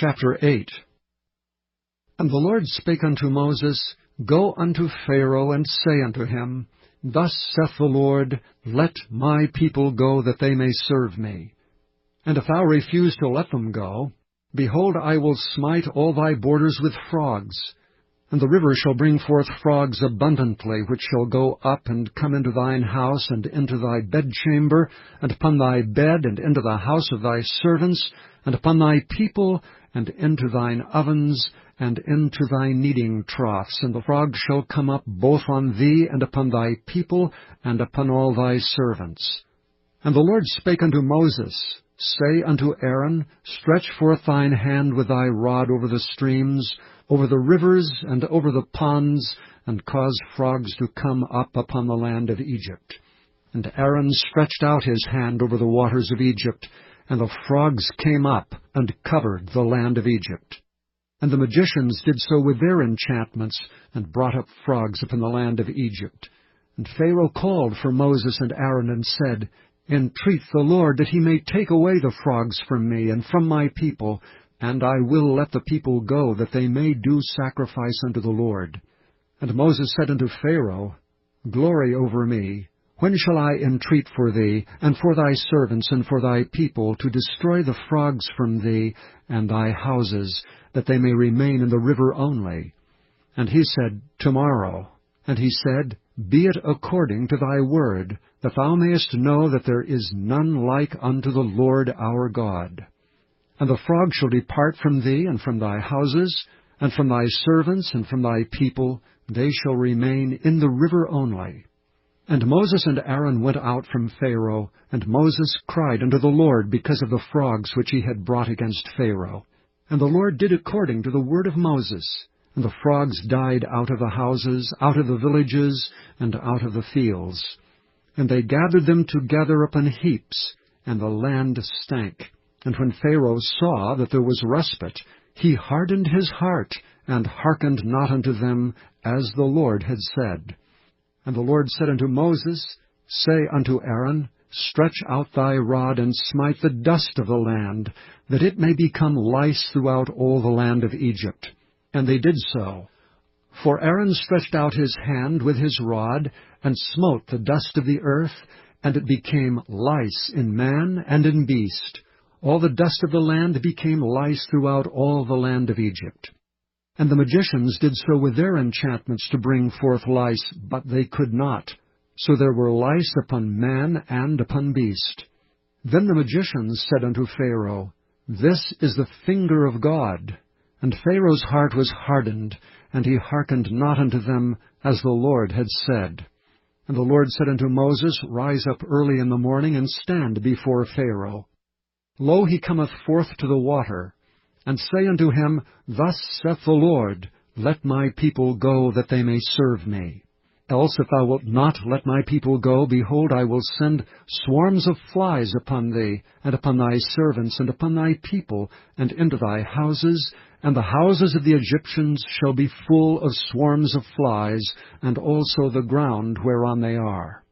Chapter 8. And the Lord spake unto Moses, Go unto Pharaoh, and say unto him, Thus saith the Lord, Let my people go, that they may serve me. And if thou refuse to let them go, behold, I will smite all thy borders with frogs. And the river shall bring forth frogs abundantly, which shall go up and come into thine house, and into thy bedchamber, and upon thy bed, and into the house of thy servants, and upon thy people, and into thine ovens, and into thy kneading troughs. And the frogs shall come up both on thee, and upon thy people, and upon all thy servants. And the Lord spake unto Moses, Say unto Aaron, Stretch forth thine hand with thy rod over the streams, over the rivers, and over the ponds, and cause frogs to come up upon the land of Egypt. And Aaron stretched out his hand over the waters of Egypt, and the frogs came up, and covered the land of Egypt. And the magicians did so with their enchantments, and brought up frogs upon the land of Egypt. And Pharaoh called for Moses and Aaron, and said, Entreat the Lord that he may take away the frogs from me, and from my people, and I will let the people go, that they may do sacrifice unto the Lord. And Moses said unto Pharaoh, Glory over me. When shall I entreat for thee, and for thy servants, and for thy people, to destroy the frogs from thee, and thy houses, that they may remain in the river only? And he said, Tomorrow. And he said, Be it according to thy word, that thou mayest know that there is none like unto the Lord our God. And the frog shall depart from thee, and from thy houses, and from thy servants, and from thy people, they shall remain in the river only. And Moses and Aaron went out from Pharaoh, and Moses cried unto the Lord because of the frogs which he had brought against Pharaoh. And the Lord did according to the word of Moses. And the frogs died out of the houses, out of the villages, and out of the fields. And they gathered them together upon heaps, and the land stank. And when Pharaoh saw that there was respite, he hardened his heart, and hearkened not unto them, as the Lord had said. And the Lord said unto Moses, Say unto Aaron, Stretch out thy rod, and smite the dust of the land, that it may become lice throughout all the land of Egypt. And they did so. For Aaron stretched out his hand with his rod, and smote the dust of the earth, and it became lice in man and in beast. All the dust of the land became lice throughout all the land of Egypt. And the magicians did so with their enchantments to bring forth lice, but they could not. So there were lice upon man and upon beast. Then the magicians said unto Pharaoh, This is the finger of God. And Pharaoh's heart was hardened, and he hearkened not unto them, as the Lord had said. And the Lord said unto Moses, Rise up early in the morning, and stand before Pharaoh. Lo, he cometh forth to the water. And say unto him, Thus saith the Lord, Let my people go, that they may serve me. Else if thou wilt not let my people go, behold, I will send swarms of flies upon thee, and upon thy servants, and upon thy people, and into thy houses, and the houses of the Egyptians shall be full of swarms of flies, and also the ground whereon they are.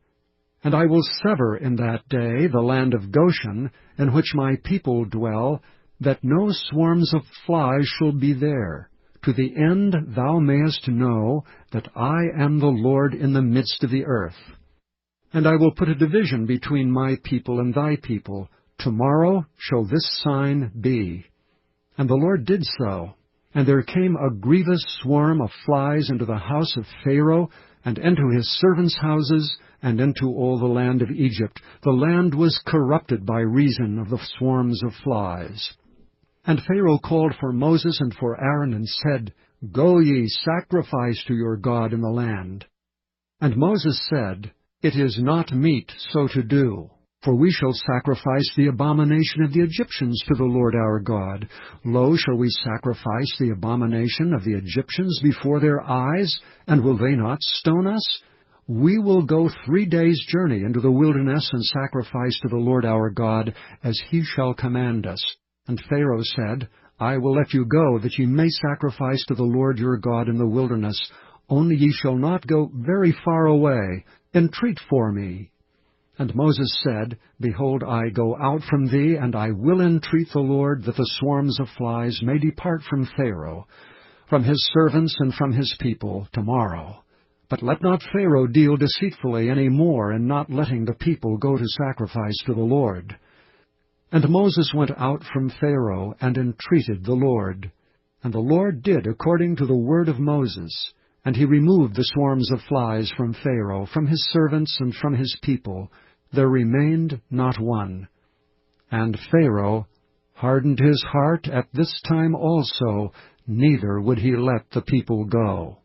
And I will sever in that day the land of Goshen, in which my people dwell, that no swarms of flies shall be there, to the end thou mayest know that I am the Lord in the midst of the earth. And I will put a division between my people and thy people. Tomorrow shall this sign be. And the Lord did so. And there came a grievous swarm of flies into the house of Pharaoh, and into his servants' houses, and into all the land of Egypt. The land was corrupted by reason of the swarms of flies. And Pharaoh called for Moses and for Aaron, and said, Go ye, sacrifice to your God in the land. And Moses said, It is not meet so to do, for we shall sacrifice the abomination of the Egyptians to the Lord our God. Lo, shall we sacrifice the abomination of the Egyptians before their eyes, and will they not stone us? We will go 3 days' journey into the wilderness, and sacrifice to the Lord our God, as he shall command us. And Pharaoh said, I will let you go, that ye may sacrifice to the Lord your God in the wilderness. Only ye shall not go very far away. Entreat for me. And Moses said, Behold, I go out from thee, and I will entreat the Lord that the swarms of flies may depart from Pharaoh, from his servants and from his people, tomorrow. But let not Pharaoh deal deceitfully any more in not letting the people go to sacrifice to the Lord. And Moses went out from Pharaoh and entreated the Lord. And the Lord did according to the word of Moses, and he removed the swarms of flies from Pharaoh, from his servants and from his people. There remained not one. And Pharaoh hardened his heart at this time also, neither would he let the people go.